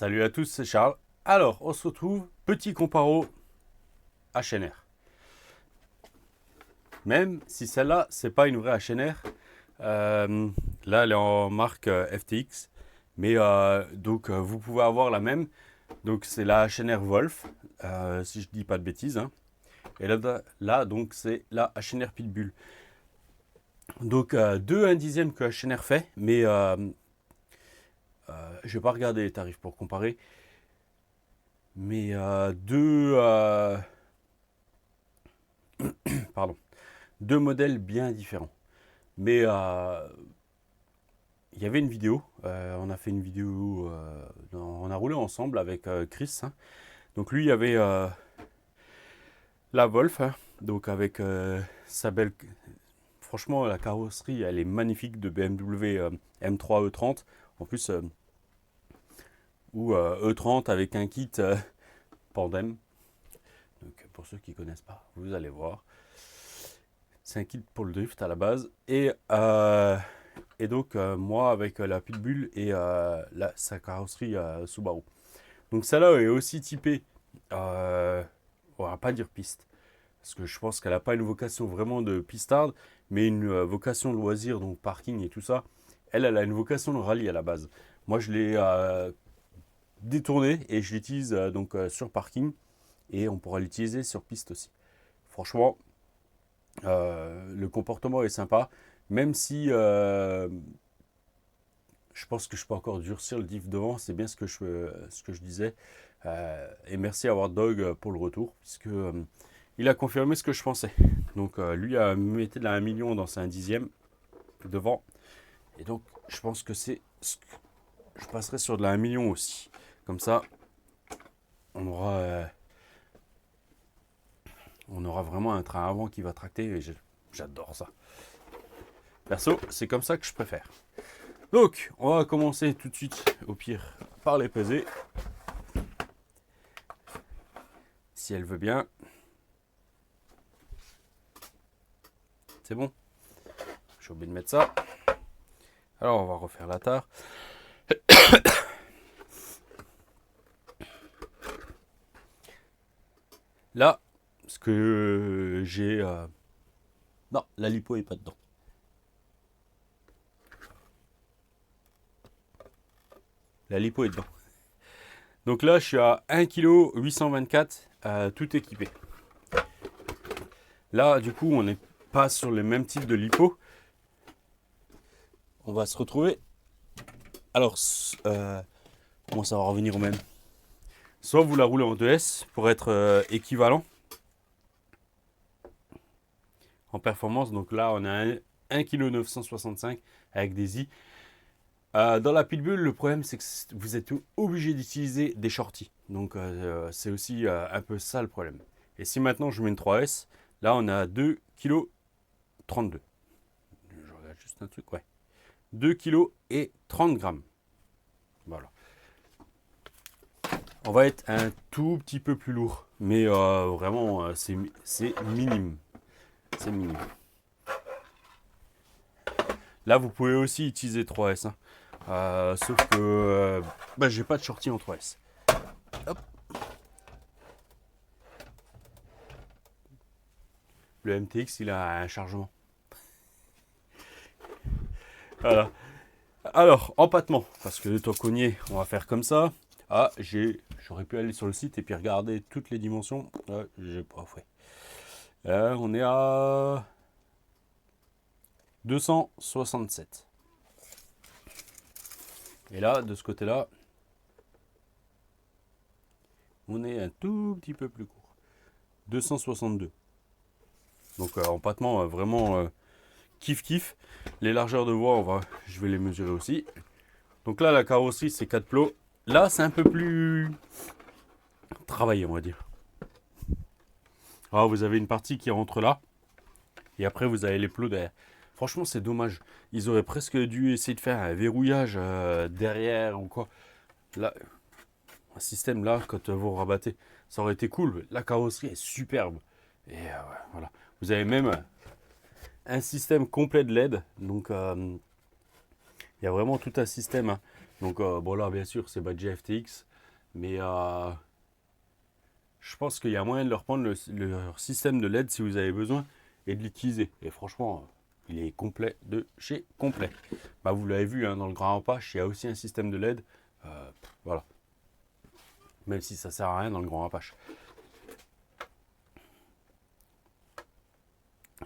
Salut à tous, c'est Charles. Alors, on se retrouve, petit comparo HNR. Même si celle-là, c'est pas une vraie HNR, là, elle est en marque FTX. Mais donc, vous pouvez avoir la même. Donc, c'est la HNR Wolf, si je dis pas de bêtises, hein. Et là donc, c'est la HNR Pitbull. Donc, 2 1/10 que HNR fait, mais je vais pas regarder les tarifs pour comparer. Mais pardon, deux modèles bien différents. Mais il y avait une vidéo, on a fait une vidéo, on a roulé ensemble avec Chris, hein. Donc lui, il y avait la Wolf, hein, donc avec sa belle... Franchement, la carrosserie, elle est magnifique de BMW M3 E30. En plus, ou E30 avec un kit Pandem. Donc pour ceux qui ne connaissent pas, vous allez voir. C'est un kit pour le drift à la base. Et donc, moi, avec la Pitbull et sa carrosserie Subaru. Donc, celle-là est aussi typée, on va pas dire piste, parce que je pense qu'elle n'a pas une vocation vraiment de pistarde, mais une vocation de loisir, donc parking et tout ça. Elle a une vocation de rallye à la base. Moi, je l'ai détournée et je l'utilise donc sur parking, et on pourra l'utiliser sur piste aussi. Franchement, le comportement est sympa, même si je pense que je peux encore durcir le diff devant, c'est bien ce que je disais. Et merci à Wardog pour le retour, puisque il a confirmé ce que je pensais. Donc lui a mis de la 1 million dans un dixième devant. Et donc je pense que je passerai sur de la 1 million aussi. Comme ça, on aura vraiment un train avant qui va tracter et j'adore ça. Perso, c'est comme ça que je préfère. Donc, on va commencer tout de suite, au pire, par les peser. Si elle veut bien. C'est bon. J'ai oublié de mettre ça. Alors, on va refaire la tare. Là, ce que j'ai... Non, la lipo est pas dedans. La lipo est dedans. Donc là, je suis à 1,824 kg, tout équipé. Là, du coup, on n'est pas sur les mêmes types de lipo. On va se retrouver. Alors, comment ça va revenir au même? Soit vous la roulez en 2S pour être équivalent en performance. Donc là, on a 1,965 kg avec des i. Dans la Pitbull, le problème, c'est que vous êtes obligé d'utiliser des shorties. Donc, c'est aussi un peu ça le problème. Et si maintenant je mets une 3S, là, on a 2,32 kg. Je regarde juste un truc, ouais. 2,30 kg. Voilà. On va être un tout petit peu plus lourd. Mais vraiment, c'est minime. C'est minime. Là, vous pouvez aussi utiliser 3S, hein. Sauf que j'ai pas de shorty en 3S. Hop. Le MTX, il a un chargement. Voilà. Alors, empattement, parce que le cogné, on va faire comme ça. Ah, j'aurais pu aller sur le site et puis regarder toutes les dimensions. J'ai pas fait. On est à 267. Et là, de ce côté-là, on est un tout petit peu plus court. 262. Donc, empattement, vraiment kiff kiff. Les largeurs de voie, je vais les mesurer aussi. Donc là, la carrosserie, c'est 4 plots. Là, c'est un peu plus travaillé, on va dire. Alors, vous avez une partie qui rentre là. Et après, vous avez les plots derrière. Franchement, c'est dommage. Ils auraient presque dû essayer de faire un verrouillage derrière ou quoi. Là, un système là, quand vous rabattez, ça aurait été cool. La carrosserie est superbe. Et voilà. Vous avez même un système complet de LED. Donc, il y a vraiment tout un système, hein. Donc, bon, là, bien sûr, c'est badgé FTX. Mais je pense qu'il y a moyen de leur prendre leur système de LED si vous avez besoin et de l'utiliser. Et franchement, il est complet de chez complet. Bah, vous l'avez vu, hein, dans le Grand Apache, il y a aussi un système de LED. Voilà. Même si ça sert à rien dans le Grand Apache.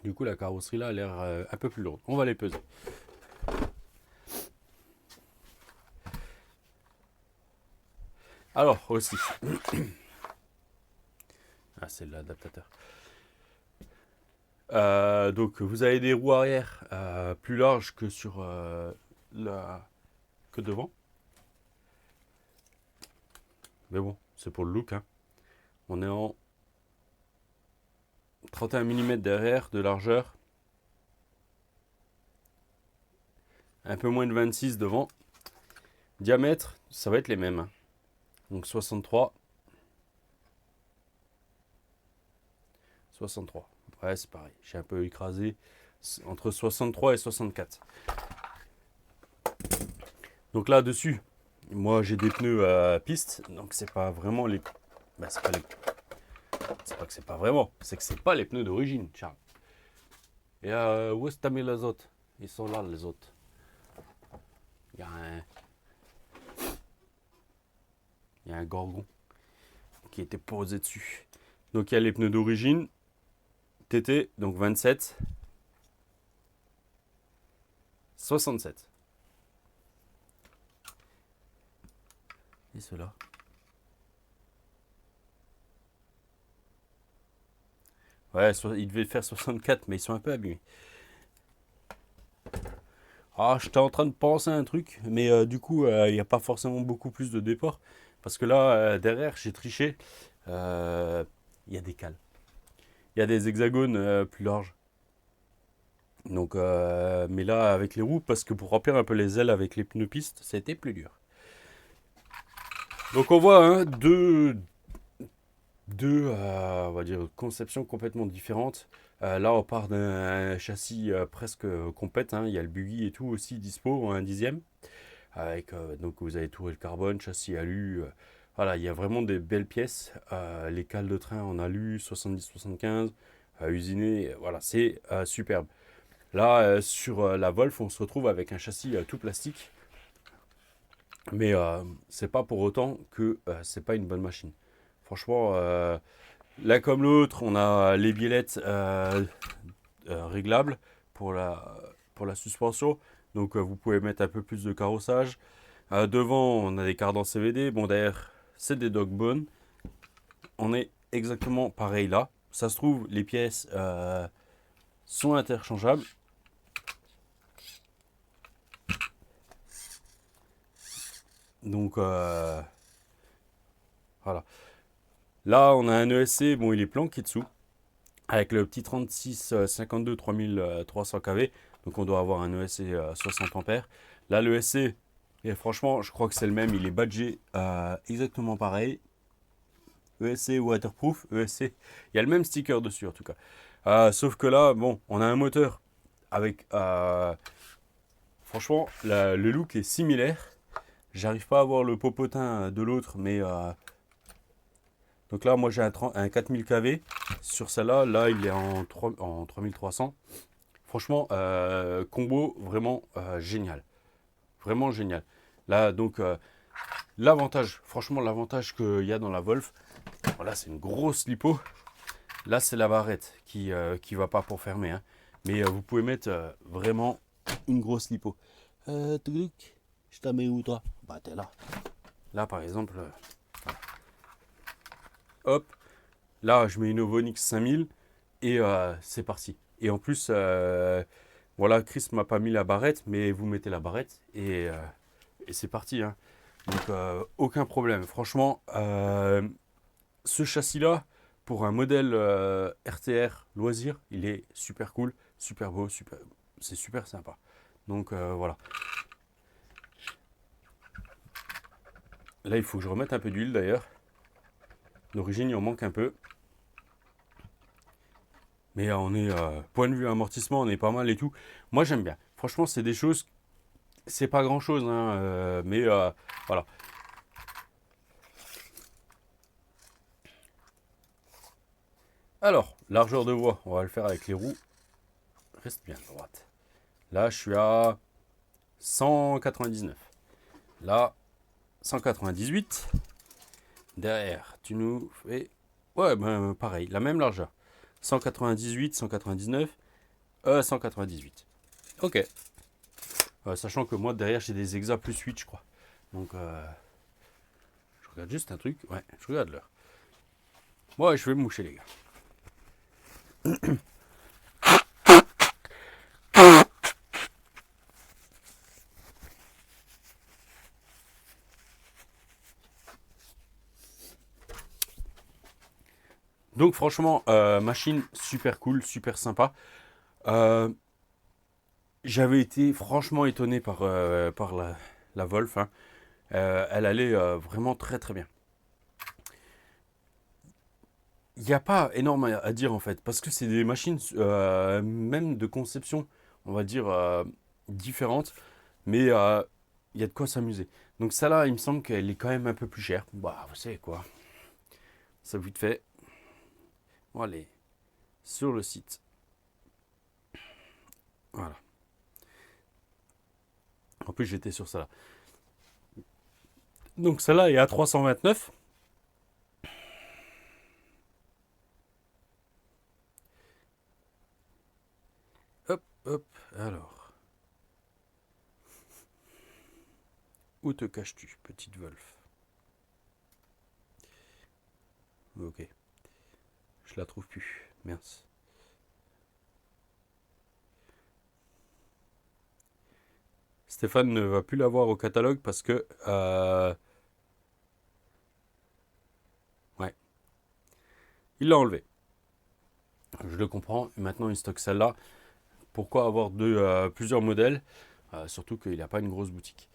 Du coup, la carrosserie là a l'air un peu plus lourde. On va les peser. Alors, aussi. Ah, c'est l'adaptateur. Donc, vous avez des roues arrière plus larges que sur que devant. Mais bon, c'est pour le look, hein. On est en 31 mm derrière de largeur. Un peu moins de 26 devant. Diamètre, ça va être les mêmes, hein. Donc 63. 63. Ouais, c'est pareil. J'ai un peu écrasé entre 63 et 64. Donc là-dessus, moi j'ai des pneus à piste. Donc c'est pas vraiment les... Ben, c'est pas les... C'est pas que c'est pas vraiment. C'est que c'est pas les pneus d'origine, Charles. Et où est-ce que t'as mis les autres? Ils sont là, les autres. Il y a un gorgon qui était posé dessus. Donc il y a les pneus d'origine. TT, donc 27. 67. Et ceux-là. Ouais, il devait faire 64, mais ils sont un peu abîmés. Ah, j'étais en train de penser à un truc, mais du coup, il n'y a pas forcément beaucoup plus de déport. Parce que là, derrière, j'ai triché. Il y a des cales. Il y a des hexagones plus larges. Donc, mais là, avec les roues, parce que pour remplir un peu les ailes avec les pneus piste, ça a été plus dur. Donc, on voit hein, deux on va dire, conceptions complètement différentes. Là, on part d'un châssis presque complète, hein. Il y a le buggy et tout aussi dispo en 1/10. Avec, donc, vous avez tout le carbone, châssis alu. Voilà, il y a vraiment des belles pièces. Les cales de train en alu, 70-75, usiné. Voilà, c'est superbe. Là, sur la Wolf, on se retrouve avec un châssis tout plastique. Mais c'est pas pour autant que c'est pas une bonne machine. Franchement, l'un comme l'autre, on a les biellettes réglables pour la suspension. Donc vous pouvez mettre un peu plus de carrossage. Devant, on a des cardans CVD. Bon, d'ailleurs, c'est des dog bones. On est exactement pareil là. Ça se trouve, les pièces sont interchangeables. Donc voilà. Là, on a un ESC, bon, il est planqué dessous, avec le petit 3652 3300 kV. Donc, on doit avoir un ESC 60 ampères. Là, l'ESC, et franchement, je crois que c'est le même. Il est badgé exactement pareil. ESC waterproof, ESC. Il y a le même sticker dessus, en tout cas. Sauf que là, bon, on a un moteur avec... franchement, le look est similaire. J'arrive pas à voir le popotin de l'autre, mais... donc là, moi j'ai un 4000 kV. Sur celle-là, là il est en 3300. Franchement, combo vraiment génial. Vraiment génial. Là, donc, l'avantage, franchement, l'avantage qu'il y a dans la Wolf, voilà, c'est une grosse lipo. Là, c'est la barrette qui va pas pour fermer, hein. Mais vous pouvez mettre vraiment une grosse lipo. Truc, je t'en mets où toi? Bah, t'es là. Là, par exemple, hop, là, je mets une Ovonix 5000 et c'est parti. Et en plus, voilà, Chris m'a pas mis la barrette, mais vous mettez la barrette et c'est parti, hein. Donc, aucun problème. Franchement, ce châssis-là, pour un modèle RTR loisir, il est super cool, super beau, c'est super sympa. Donc, voilà. Là, il faut que je remette un peu d'huile d'ailleurs. D'origine, il en manque un peu. Mais on est, point de vue amortissement, on est pas mal et tout. Moi, j'aime bien. Franchement, c'est des choses, c'est pas grand chose, hein, mais voilà. Alors, largeur de voie, on va le faire avec les roues. Reste bien droite. Là, je suis à 199. Là, 198. Derrière, tu nous fais... Ouais, ben pareil, la même largeur. 198, 199, 198. Ok. Sachant que moi, derrière, j'ai des hexas plus 8, je crois. Donc, je regarde juste un truc. Ouais, je regarde l'heure. Ouais, je vais me moucher, les gars. Donc franchement, machine super cool, super sympa. Euh, J'avais été franchement étonné par la Wolf. Hein. Elle allait vraiment très très bien. Il n'y a pas énorme à dire en fait, parce que c'est des machines même de conception, on va dire, différentes, mais il y a de quoi s'amuser. Donc ça là, il me semble qu'elle est quand même un peu plus chère. Bah, vous savez quoi, ça vite fait. On va aller sur le site. Voilà. En plus, j'étais sur ça là. Donc celle-là est à 329. Hop, hop, alors. Où te caches-tu, petite Wolf? Ok. Je la trouve plus. Mince. Stéphane ne va plus l'avoir au catalogue parce que... ouais. Il l'a enlevé. Je le comprends. Maintenant, il stocke celle-là. Pourquoi avoir plusieurs modèles? Surtout qu'il n'a pas une grosse boutique.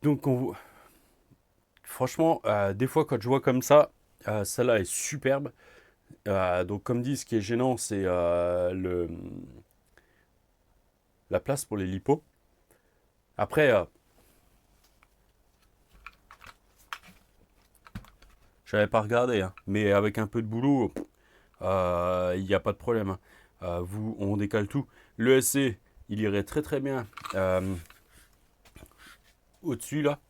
Donc, franchement, des fois, quand je vois comme ça, celle-là est superbe. Donc, comme dit, ce qui est gênant, c'est la place pour les lipos. Après, je n'avais pas regardé, hein, mais avec un peu de boulot, il n'y a pas de problème. Hein. On décale tout. Le SC, il irait très très bien au-dessus là.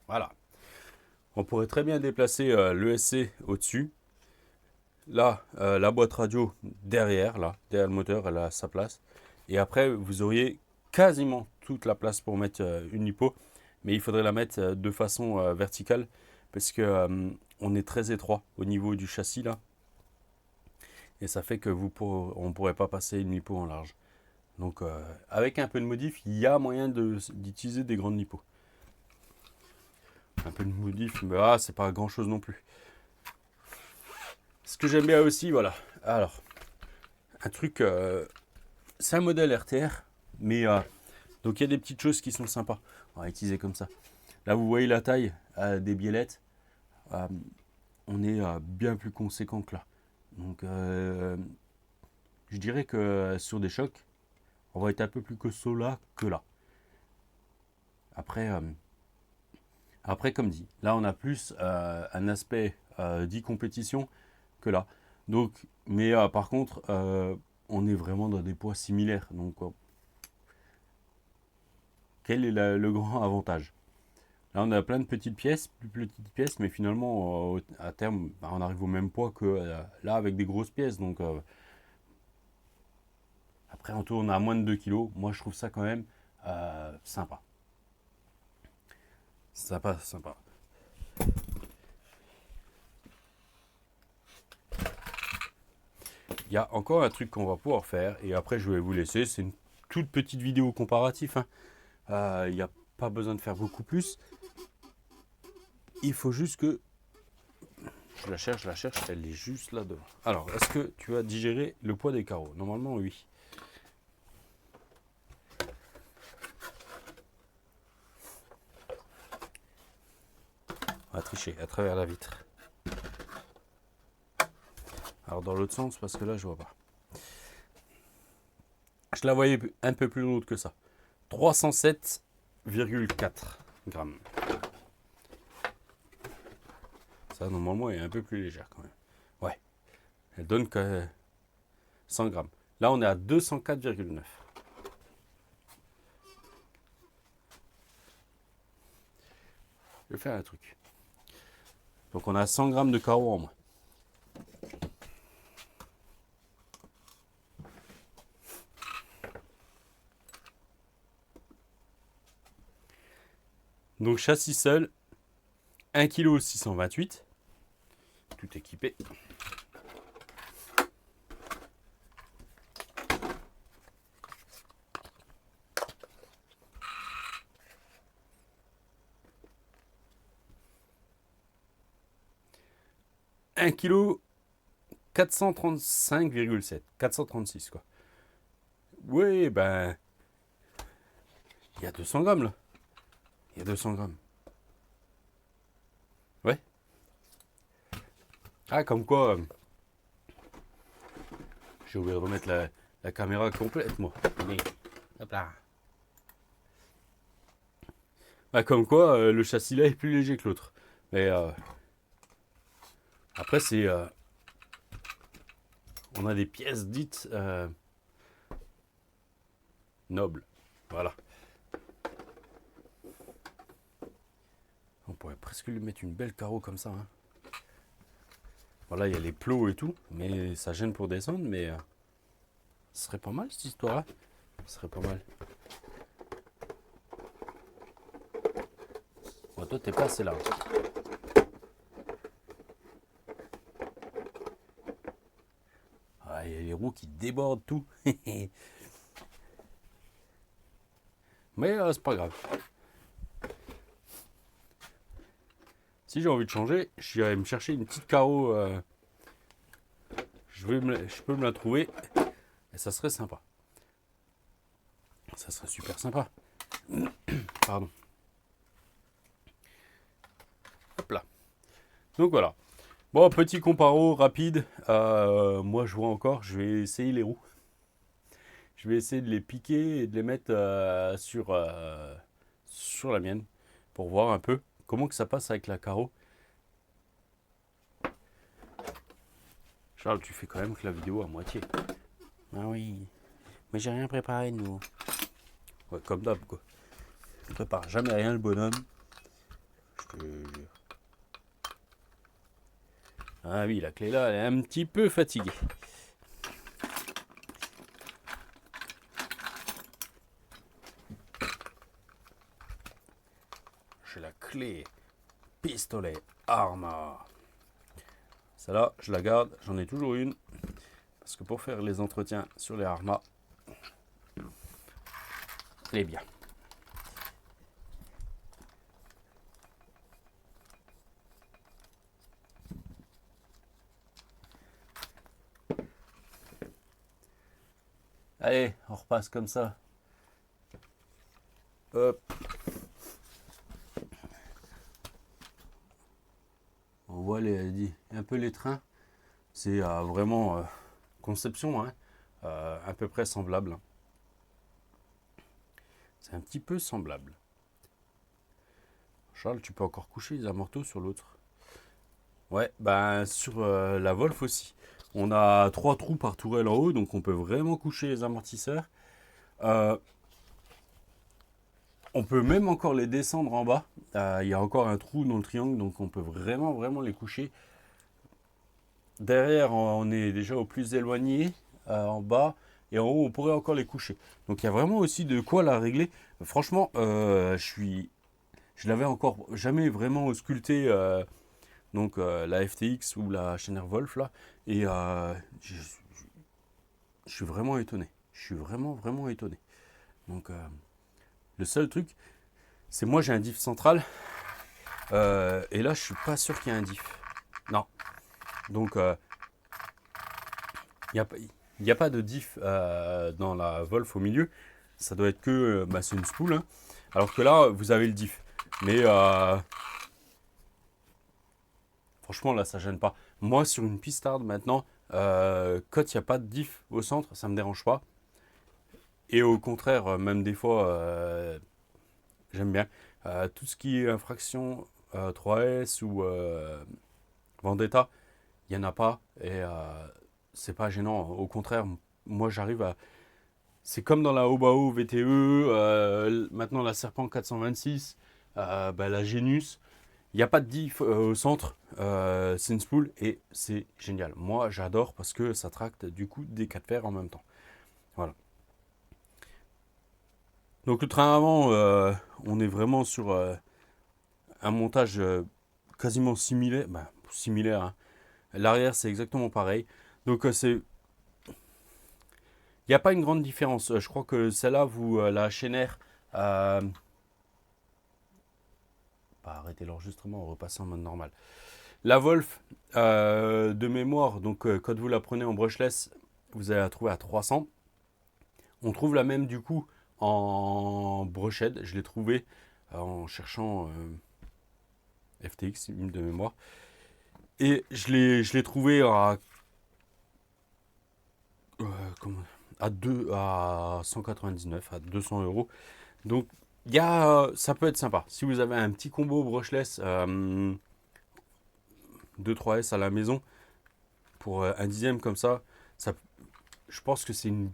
Voilà. On pourrait très bien déplacer le SC au-dessus. Là, la boîte radio derrière le moteur, elle a sa place. Et après, vous auriez quasiment toute la place pour mettre une lipo, mais il faudrait la mettre de façon verticale parce que on est très étroit au niveau du châssis là, et ça fait que on pourrait pas passer une lipo en large. Donc, avec un peu de modif, il y a moyen d'utiliser des grandes lipos. Un peu de modif, mais c'est pas grand chose non plus. Ce que j'aime bien aussi, voilà. Alors, un truc, c'est un modèle RTR, mais donc il y a des petites choses qui sont sympas. On va utiliser comme ça. Là, vous voyez la taille des biellettes. On est bien plus conséquent que là. Donc, je dirais que sur des chocs, on va être un peu plus costaud là que là. Après, comme dit, là, on a plus un aspect d'e-compétition que là. Donc, mais par contre, on est vraiment dans des poids similaires. Donc, quel est le grand avantage? Là, on a plein de petites pièces, plus petites pièces, mais finalement, à terme, on arrive au même poids que là avec des grosses pièces. Donc, après, on tourne à moins de 2 kg. Moi, je trouve ça quand même sympa. Sympa, sympa. Il y a encore un truc qu'on va pouvoir faire, et après, je vais vous laisser. C'est une toute petite vidéo comparative. Hein. Il n'y a pas besoin de faire beaucoup plus. Il faut juste que... Je la cherche, elle est juste là devant. Alors, est-ce que tu as digéré le poids des carreaux? Normalement, oui. On va tricher à travers la vitre. Alors, dans l'autre sens, parce que là, je vois pas. Je la voyais un peu plus lourde que ça. 307,4 grammes. Ça, normalement, elle est un peu plus légère quand même. Ouais, elle donne que 100 grammes. Là, on est à 204,9. Je vais faire un truc. Donc, on a 100 grammes de carreaux en moins. Donc, châssis seul, 1,628 kg. Tout équipé. Un kilo 435,7. 436 quoi. Oui, ben. Il y a 200 grammes là. Il y a 200 grammes. Ouais. Ah, comme quoi. J'ai oublié de remettre la caméra complète, moi. Allez, hop là. Ah, comme quoi, le châssis là est plus léger que l'autre. Mais après, c'est. On a des pièces dites nobles. Voilà. On pourrait presque lui mettre une belle carreau comme ça. Hein. Voilà, il y a les plots et tout, mais ça gêne pour descendre. Mais ce serait pas mal cette histoire-là. Ce serait pas mal. Bon, toi, t'es pas assez large. Ah, il y a les roues qui débordent tout. Mais c'est pas grave. Si j'ai envie de changer, j'irai me chercher une petite carreau. Je peux me la trouver. Et ça serait sympa. Ça serait super sympa. Pardon. Hop là. Donc voilà. Bon, petit comparo rapide. Moi, je vois encore. Je vais essayer les roues. Je vais essayer de les piquer et de les mettre sur la mienne. Pour voir un peu comment que ça passe avec la carreau. Charles, tu fais quand même que la vidéo à moitié. Ah oui. Mais j'ai rien préparé, nous. Ouais, comme d'hab, quoi. On prépare jamais rien, le bonhomme. Je te jure. Ah oui, la clé là, elle est un petit peu fatiguée. J'ai la clé pistolet Arma. Celle-là, je la garde, j'en ai toujours une. Parce que pour faire les entretiens sur les Arma, elle est bien. Allez, on repasse comme ça. Hop. On voit un peu les trains. C'est vraiment conception, hein, à peu près semblable. C'est un petit peu semblable. Charles, tu peux encore coucher les amortos sur l'autre. Ouais, ben sur la Wolf aussi. On a 3 trous par tourelle en haut, donc on peut vraiment coucher les amortisseurs. On peut même encore les descendre en bas. Il y a encore un trou dans le triangle, donc on peut vraiment les coucher. Derrière, on est déjà au plus éloigné, en bas. Et en haut, on pourrait encore les coucher. Donc il y a vraiment aussi de quoi la régler. Franchement, je l'avais encore jamais vraiment sculpté. Donc la FTX ou la Schneider Wolf là. Et je suis vraiment étonné. Je suis vraiment étonné. Donc le seul truc, c'est moi j'ai un diff central. Et là je suis pas sûr qu'il y ait un diff. Non. Donc il n'y a pas de diff dans la Wolf au milieu. Ça doit être que c'est une spool. Hein. Alors que là vous avez le diff. Mais franchement là ça gêne pas. Moi sur une pistarde maintenant, quand il n'y a pas de diff au centre, ça me dérange pas. Et au contraire, même des fois, j'aime bien. Tout ce qui est infraction 3S ou Vendetta, il n'y en a pas. Et c'est pas gênant. Au contraire, moi j'arrive à... C'est comme dans la Obao VTE, maintenant la Serpent 426, la Genius. Il n'y a pas de diff au centre, c'est une spool et c'est génial. Moi j'adore parce que ça tracte du coup des 4 fers en même temps. Voilà. Donc le train avant, on est vraiment sur un montage quasiment similaire. Similaire, hein. L'arrière c'est exactement pareil. Donc c'est... Il n'y a pas une grande différence. Je crois que celle-là, vous la Schenner... arrêter l'enregistrement, repasser en mode normal. La Wolf, de mémoire, donc quand vous la prenez en brushless, vous allez la trouver à 300. On trouve la même du coup en brushed. Je l'ai trouvé en cherchant FTX, une de mémoire. Et je l'ai trouvé à 199, à 200 euros. Donc ça peut être sympa. Si vous avez un petit combo brushless 2-3S à la maison pour un dixième comme ça, je pense que c'est une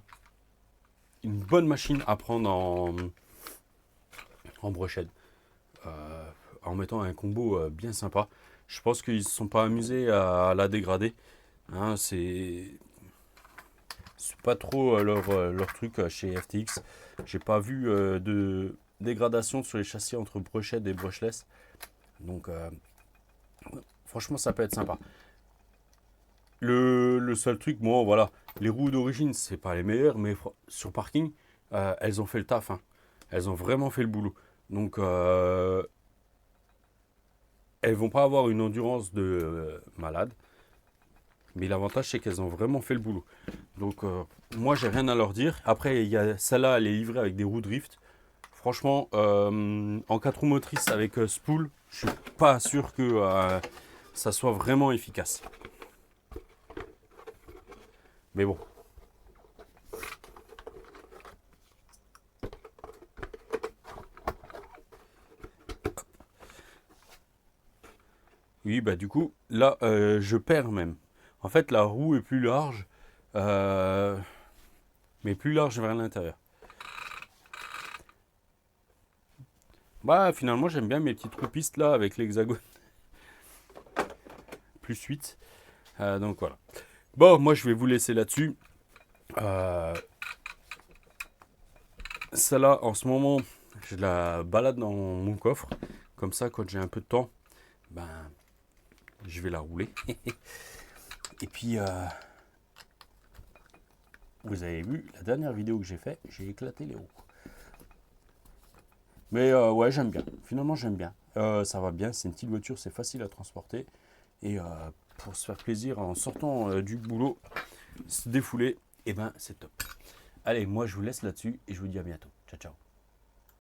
bonne machine à prendre en brochet. En mettant un combo bien sympa. Je pense qu'ils ne se sont pas amusés à la dégrader. Hein, c'est pas trop leur truc chez FTX. J'ai pas vu de dégradation sur les châssis entre brochet et brushless. Donc franchement ça peut être sympa. Le seul truc, moi voilà, les roues d'origine c'est pas les meilleures, mais sur parking elles ont fait le taf. Hein. Elles ont vraiment fait le boulot. Donc elles vont pas avoir une endurance de malade. Mais l'avantage, c'est qu'elles ont vraiment fait le boulot. Donc, moi, j'ai rien à leur dire. Après, il y a celle-là, elle est livrée avec des roues drift. Franchement, en 4 roues motrices avec spool, je suis pas sûr que ça soit vraiment efficace. Mais bon. Oui, bah du coup, là, je perds même. En fait, la roue est plus large, mais plus large vers l'intérieur. Bah, finalement, j'aime bien mes petites roues pistes là avec l'hexagone. Plus 8. Donc voilà. Bon, moi, je vais vous laisser là-dessus. Celle-là, en ce moment, je la balade dans mon coffre. Comme ça, quand j'ai un peu de temps, ben, je vais la rouler. Et puis, vous avez vu, la dernière vidéo que j'ai fait, j'ai éclaté les roues. Mais ouais, j'aime bien. Finalement, j'aime bien. Ça va bien, c'est une petite voiture, c'est facile à transporter. Et pour se faire plaisir en sortant du boulot, se défouler, et ben c'est top. Allez, moi je vous laisse là-dessus et je vous dis à bientôt. Ciao, ciao.